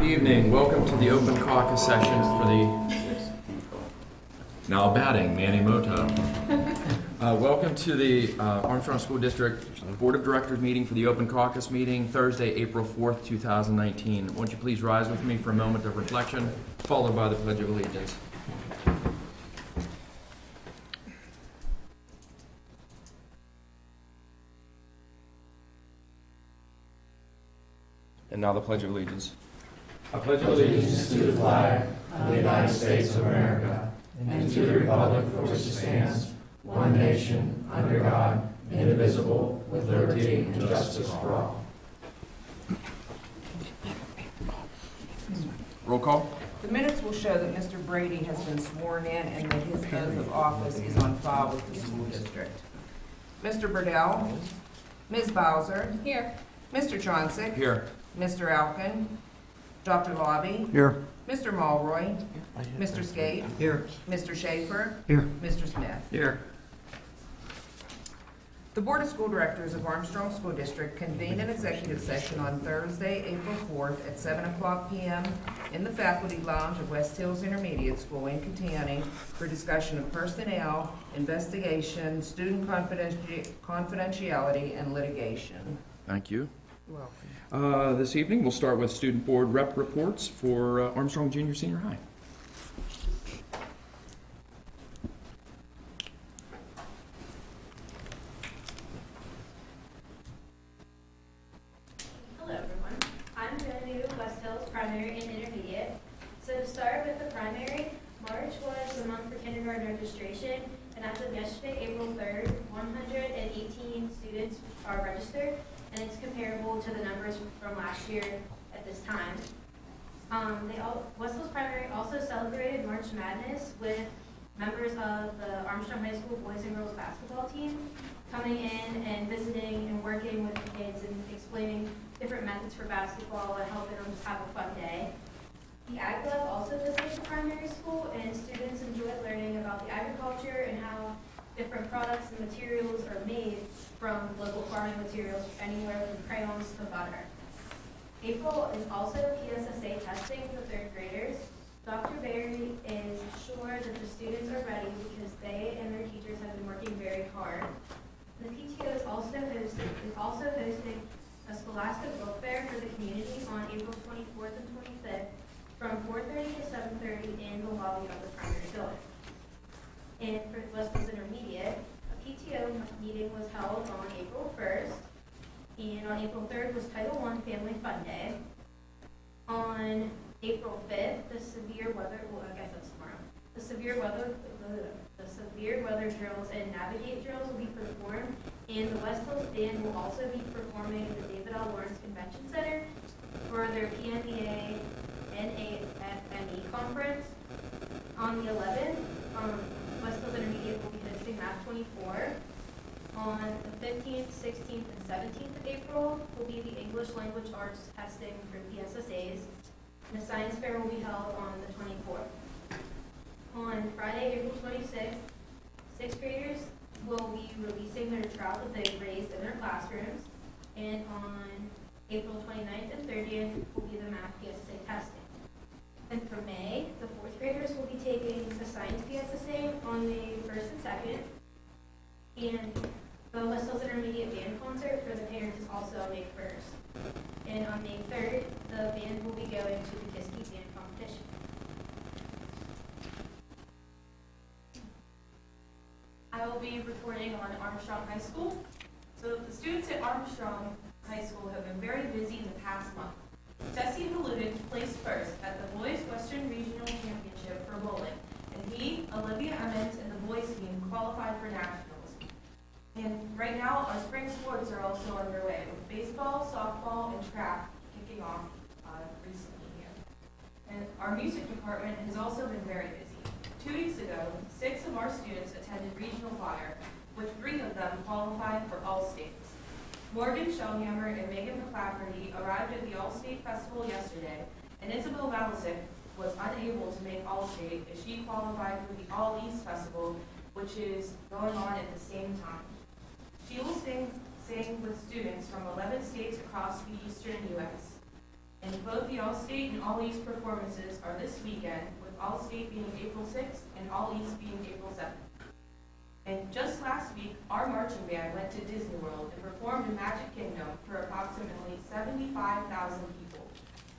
evening. Welcome to the open caucus session for the now batting Manny Mota. Welcome to the Armstrong School District Board of Directors meeting for the open caucus meeting Thursday, April 4th, 2019. Won't you please rise with me for a moment of reflection, followed by the Pledge of Allegiance. And now the Pledge of Allegiance. I pledge allegiance to the flag of the United States of America and to the republic for which it stands, one nation, under God, indivisible, with liberty and justice for all. Roll call. The minutes will show that Mr. Brady has been sworn in and that his oath of office is on file with the school district. Mr. Burdell? Ms. Bowser? Here. Mr. Chauncey? Here. Mr. Alkin? Dr. Lobby? Here. Mr. Mulroy? Mr. Skate? Here. Mr. Schaefer? Here. Mr. Smith? Here. The Board of School Directors of Armstrong School District convened an executive session on Thursday, April 4th at 7:00 p.m. in the Faculty Lounge of West Hills Intermediate School in Catani for discussion of personnel, investigation, student confidentiality, and litigation. Thank you. You're welcome. This evening, we'll start with student board rep reports for Armstrong Junior Senior High. Hello everyone, I'm new to West Hills Primary and Intermediate. So to start with the primary, March was the month for kindergarten registration, and as of yesterday, April 3rd, 118 students are registered, and it's comparable to the numbers from last year at this time. West Hills Primary also celebrated March Madness with members of the Armstrong High School boys and girls basketball team coming in and visiting and working with the kids and explaining different methods for basketball and helping them just have a fun day. The Ag Club also visited the primary school, and students enjoyed learning about the agriculture and how different products and materials are made from local farming materials, anywhere from crayons to butter. April is also PSSA testing for third graders. Dr. Berry is sure that the students are ready because they and their teachers have been working very hard. The PTO is also hosting a scholastic book fair for the community on April 24th and 25th from 4:30 to 7:30 in the lobby of the primary building. And for West Hills Intermediate, a PTO meeting was held on April 1st, and on April 3rd was Title I Family Fun Day. On April 5th, the severe weather drills and navigate drills will be performed, and the West Hills Band will also be performing at the David L. Lawrence Convention Center for their PNBA NAFME conference. On the 11th, West Hills Intermediate will be hosting Math 24. On the 15th, 16th, and 17th of April will be the English Language Arts testing for PSSAs. The science fair will be held on the 24th. On Friday, April 26th, 6th graders will be releasing their trout that they've raised in their classrooms. And on April 29th and 30th will be the math PSSA testing. And for May, the 4th graders will be taking the science PSSA on May 1st and 2nd. And the West Hills Intermediate Band concert for the parents is also on May 1st. And on May 3rd, the band will be going to the Kiski Band competition. I will be reporting on Armstrong High School. So the students at Armstrong High School have been very busy in the past month. Tessie Haludin placed first at the Boys Western Regional Championship for bowling, and he, Olivia Emmons, and the boys team qualified for nationals. And right now, our spring sports are also underway, with baseball, softball, and track kicking off recently here. And our music department has also been very busy. 2 weeks ago, 6 of our students attended regional choir, with 3 of them qualified for all states. Morgan Shellhammer and Megan McClafferty arrived at the All-State Festival yesterday, and Isabel Valisic was unable to make All-State as she qualified for the All-East Festival, which is going on at the same time. She will sing with students from 11 states across the eastern U.S. And both the All-State and All-East performances are this weekend, with All-State being April 6th and All-East being April 7th. And just last week, our marching band went to Disney World and performed in Magic Kingdom for approximately 75,000 people.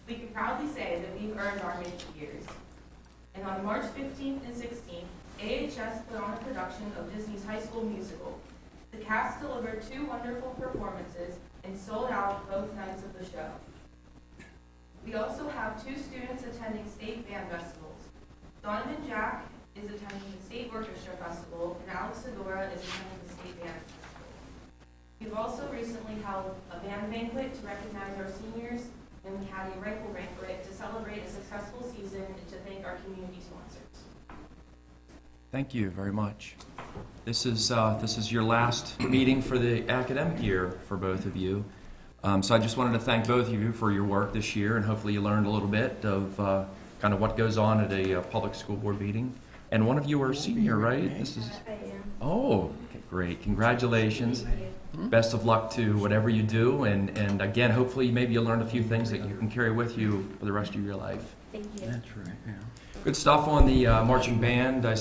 We can proudly say that we've earned our Mickey years. And on March 15th and 16th, AHS put on a production of Disney's High School Musical. The cast delivered 2 wonderful performances and sold out both nights of the show. We also have 2 students attending state band festivals. Donovan Jack is attending the State Orchestra Festival, and Alex Sedora is attending the State Band Festival. We've also recently held a band banquet to recognize our seniors, and we had a rifle banquet to celebrate a successful season and to thank our community sponsors. Thank you very much. This is your last meeting for the academic year for both of you. So I just wanted to thank both of you for your work this year, and hopefully you learned a little bit of kind of what goes on at a public school board meeting. And one of you are a senior, right? This is. I am. Oh, okay, great! Congratulations. Best of luck to whatever you do, and again, hopefully maybe you learned a few things that you can carry with you for the rest of your life. Thank you. That's right, yeah. Good stuff on the marching band. I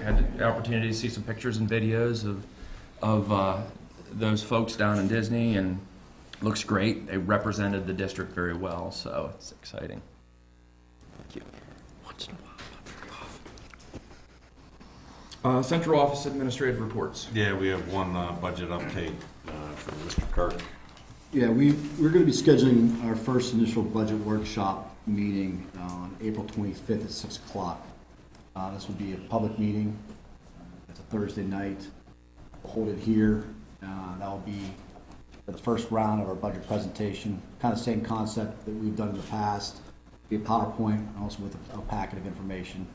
had the opportunity to see some pictures and videos of those folks down in Disney, and looks great. They represented the district very well, so it's exciting. Thank you. Central Office Administrative Reports. Yeah, we have one budget update from Mr. Kirk. Yeah, we're going to be scheduling our first initial budget workshop meeting on April 25th at 6 o'clock. This will be a public meeting. It's a Thursday night. We'll hold it here. That will be the first round of our budget presentation. Kind of same concept that we've done in the past. Be a PowerPoint, also with a packet of information.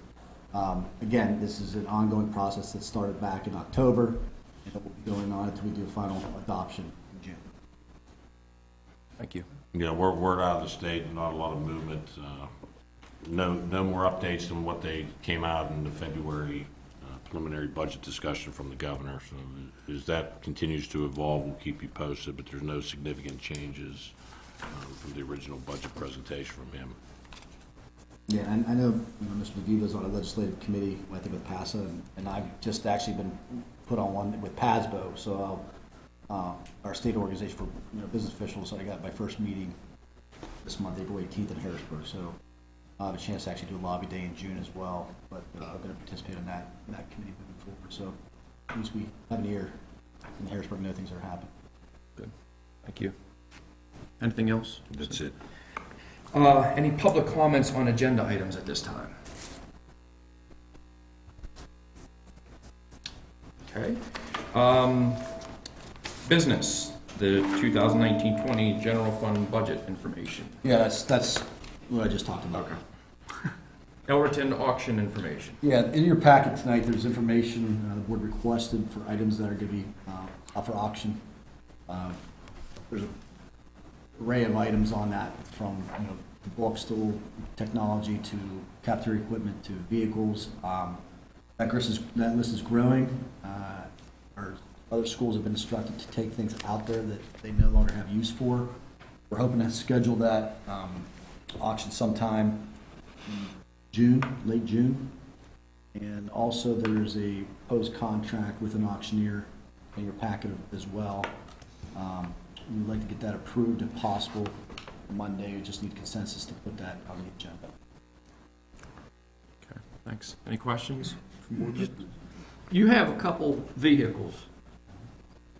Again, this is an ongoing process that started back in October, and it will be going on until we do a final adoption in June. Thank you. Yeah, we're out of the state, not a lot of movement. No more updates than what they came out in the February preliminary budget discussion from the governor. So as that continues to evolve, we'll keep you posted, but there's no significant changes from the original budget presentation from him. Yeah, and I know, Mr. McGee on a legislative committee, I think with PASA, and I've just actually been put on one with PASBO, so our state organization for business officials. So I got my first meeting this month, April 18th in Harrisburg, so I'll have a chance to actually do a lobby day in June as well, but I'm going to participate in that committee moving forward. So at least we have an ear in Harrisburg, know things are happening. Good. Thank you. Anything else? That's it. Any public comments on agenda items at this time? Okay. Business, the 2019-20 general fund budget information. Yeah, that's what I just talked about. Okay. Ellerton auction information. Yeah, in your packet tonight, there's information the board requested for items that are going to be up for auction. There's an array of items on that, from books to technology to cafeteria equipment to vehicles. That list is growing. Our other schools have been instructed to take things out there that they no longer have use for. We're hoping to schedule that auction sometime in June, late June. And also there's a proposed contract with an auctioneer in your packet as well. We'd like to get that approved if possible Monday. We just need consensus to put that on the agenda. Okay, thanks. Any questions? You have a couple vehicles.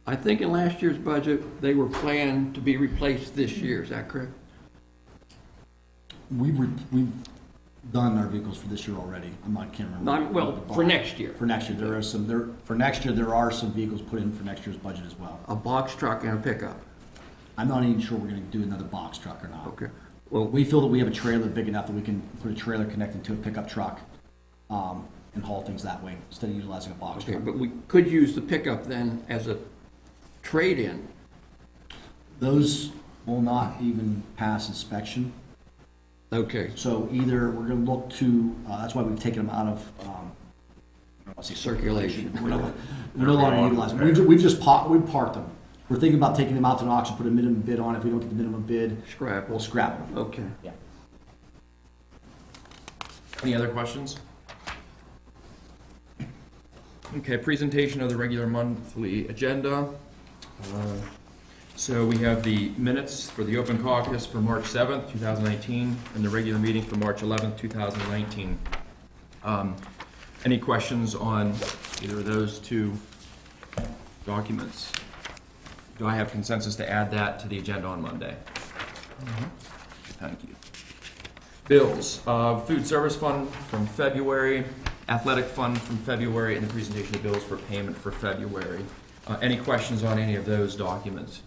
I think in last year's budget, they were planned to be replaced this year. Is that correct? We've done our vehicles for this year already. Can't remember. Well, for next year. For next year, there are some vehicles put in for next year's budget as well. A box truck and a pickup. I'm not even sure we're going to do another box truck or not. Okay. Well, we feel that we have a trailer big enough that we can put a trailer connected to a pickup truck and haul things that way instead of utilizing a box Okay, truck. but we could use the pickup then as a trade-in. Those will not even pass inspection. Okay. So either we're going to look to, that's why we've taken them out of Circulation. We're no longer utilizing them. We've parked them. We're thinking about taking them out to an auction, put a minimum bid on. If we don't get the minimum bid, Scrap. we'll scrap them. Okay. Yeah. Any other questions? Okay, presentation of the regular monthly agenda. So we have the minutes for the open caucus for March 7th, 2019, and the regular meeting for March 11th, 2019. Any questions on either of those two documents? Do I have consensus to add that to the agenda on Monday? Thank you. Bills, food service fund from February, athletic fund from February, and the presentation of bills for payment for February. Any questions on any of those documents?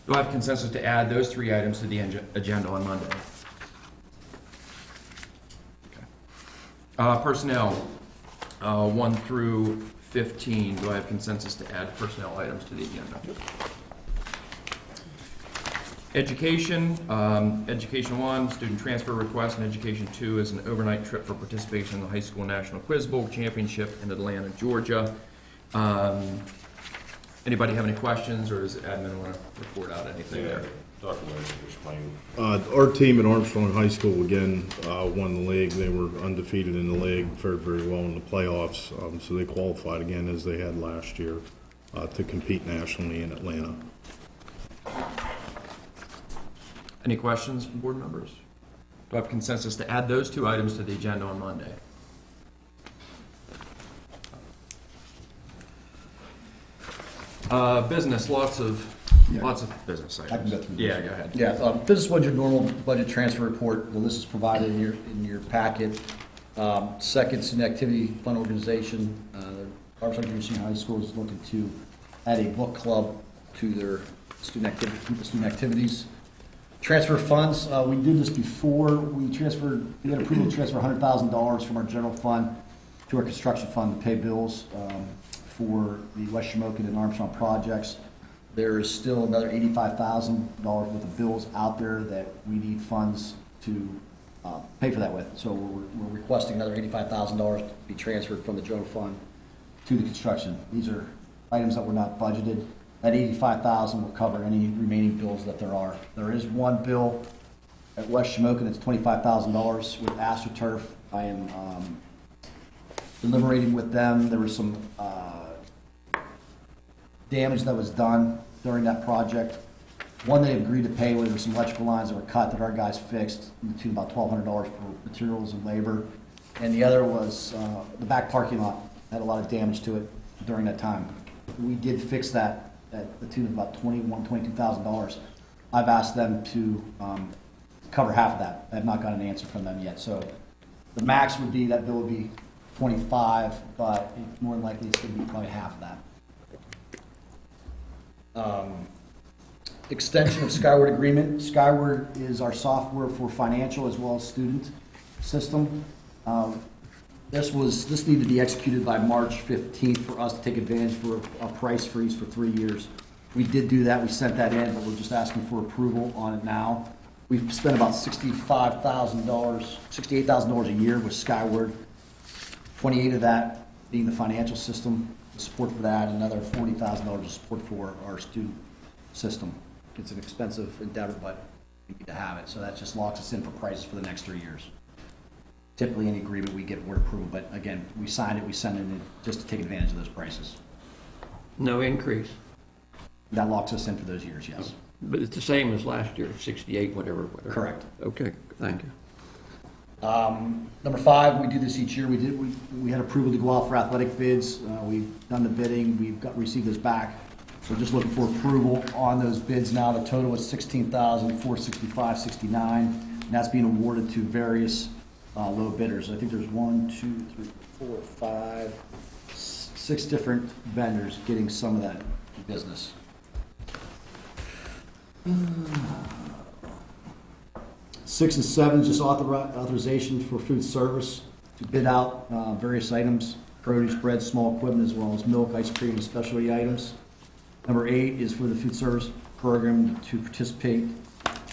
Do I have consensus to add those three items to the agenda on Monday? Okay. Personnel, 1 through 15. Do I have consensus to add personnel items to the agenda? Education, Education 1, student transfer request, and Education 2 is an overnight trip for participation in the High School National Quiz Bowl Championship in Atlanta, Georgia. Anybody have any questions, or does admin want to report out anything there? Dr. Larry, explain. Our team at Armstrong High School again won the league. They were undefeated in the league, fared very well in the playoffs, so they qualified again as they had last year to compete nationally in Atlanta. Any questions from board members? Do I have consensus to add those two items to the agenda on Monday? Business, lots of business items. I can go through those. Yeah, go ahead. Yeah, business budget, normal budget transfer report. The list is provided in your packet. Second, student activity fund organization. Armstrong Junior Senior High School is looking to add a book club to their student activities. Transfer funds. We did this before. We had approval to transfer $100,000 from our general fund to our construction fund to pay bills for the West Shamokin and Armstrong projects. There is still another $85,000 worth of bills out there that we need funds to pay for that with. So we're requesting another $85,000 to be transferred from the general fund to the construction. These are items that were not budgeted. That $85,000 will cover any remaining bills that there are. There is one bill at West Shamokin that's $25,000 with AstroTurf. I am deliberating with them. There was some damage that was done during that project. One they agreed to pay, where there were some electrical lines that were cut that our guys fixed, in between about $1,200 for materials and labor. And the other was the back parking lot had a lot of damage to it during that time. We did fix that at the tune of about $22,000. I've asked them to cover half of that. I have not got an answer from them yet. So the max would be, that bill would be $25,000, but more than likely it's going to be probably half of that. Extension of Skyward agreement. Skyward is our software for financial as well as student system. This needed to be executed by March 15th for us to take advantage for a price freeze for 3 years. We did do that. We sent that in, but we're just asking for approval on it now. We've spent about $68,000 a year with Skyward. 28 of that being the financial system, support for that, and another $40,000 of support for our student system. It's an expensive endeavor, but we need to have it. So that just locks us in for prices for the next 3 years. Typically, any agreement we get board approval, but again, we signed it, we send it in just to take advantage of those prices. No increase, That locks us in for those years, yes. but it's the same as last year, 68, whatever. Correct. Okay, thank you. Number 5, we do this each year. We had approval to go out for athletic bids. We've done the bidding. We've received those back. So we're just looking for approval on those bids now. The total is $16,465.69, and that's being awarded to various low bidders. I think there's 6 different vendors getting some of that business. 6 and 7 is just authorization for food service to bid out various items, produce, bread, small equipment, as well as milk, ice cream, and specialty items. Number 8 is for the food service program to participate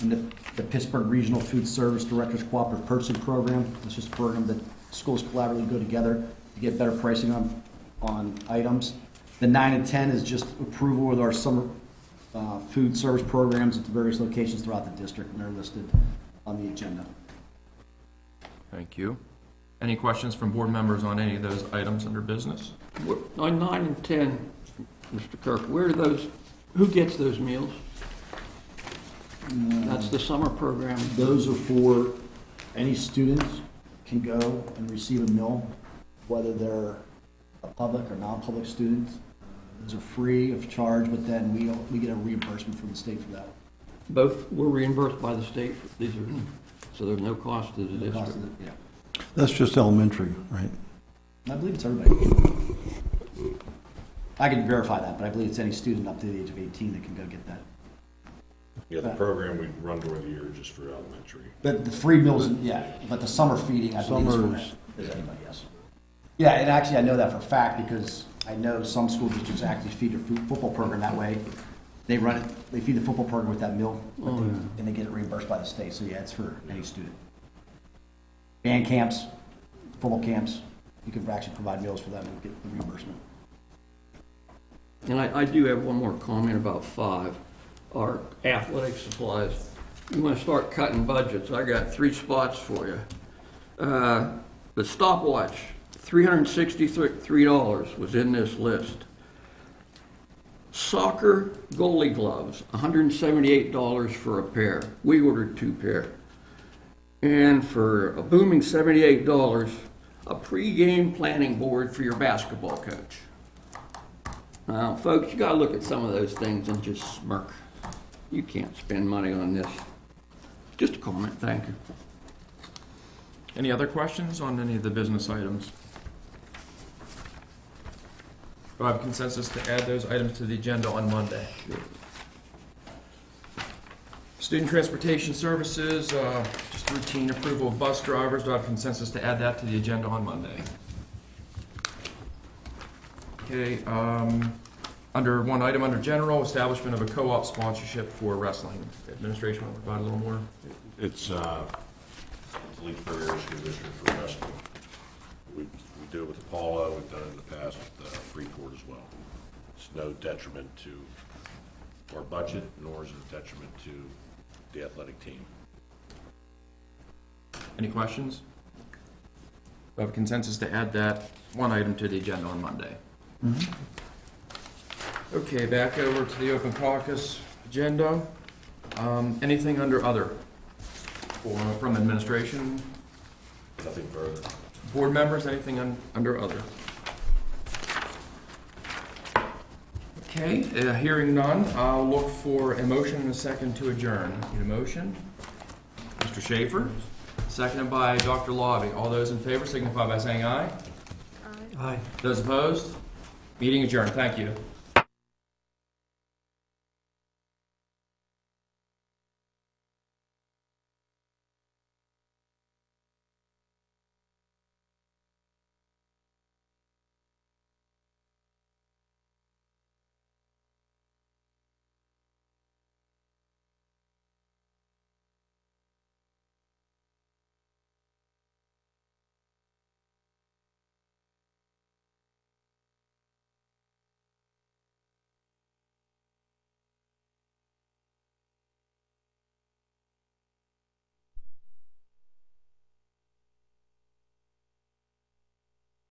in the Pittsburgh Regional Food Service Directors Cooperative Purchasing Program. It's just a program that schools collaboratively go together to get better pricing on items. The 9 and 10 is just approval with our summer food service programs at the various locations throughout the district, and they're listed on the agenda. Thank you. Any questions from board members on any of those items under business? On 9 and 10, Mr. Kirk, where are those, who gets those meals? That's the summer program. Those are for any students can go and receive a meal, whether they're a public or non-public student. Those are free of charge, but then we get a reimbursement from the state for that. Both were reimbursed by the state. These are, so there's no cost to the The cost district. of it, yeah. That's just elementary, right? I believe it's everybody. I can verify that, but I believe it's any student up to the age of 18 that can go get that. Yeah, the program we run during the year is just for elementary. But the free meals, yeah, but the summer feeding, I believe is anybody, yes. Yeah, and actually I know that for a fact because I know some school districts actually feed their football program that way. They run it, they feed the football program with that meal, and they get it reimbursed by the state. So yeah, it's for any student. Band camps, football camps, you can actually provide meals for them and get the reimbursement. And I do have one more comment about 5, our athletic supplies. You want to start cutting budgets, I got 3 spots for you. The stopwatch, $363 was in this list. Soccer goalie gloves, $178 for a pair. We ordered 2 pair. And for a booming $78, a pre-game planning board for your basketball coach. Now, folks, you got to look at some of those things and just smirk. You can't spend money on this. Just a comment, thank you. Any other questions on any of the business items? Do I have consensus to add those items to the agenda on Monday? Student transportation services, just routine approval of bus drivers. Do I have consensus to add that to the agenda on Monday? Okay, under one item under general, establishment of a co-op sponsorship for wrestling. Administration will provide a little more. It's Leesburg Area School District for wrestling. We do it with Apollo, we've done it in the past with Freeport as well. It's no detriment to our budget, nor is it a detriment to the athletic team. Any questions? Do I have consensus to add that one item to the agenda on Monday? Mm-hmm. Okay, back over to the open caucus agenda. Anything under other or from administration? Nothing further. Board members, anything under other? Okay, hearing none, I'll look for a motion and a second to adjourn. Need a motion? Mr. Schaefer, seconded by Dr. Lobby. All those in favor signify by saying aye. Aye. Those opposed? Meeting adjourned. Thank you.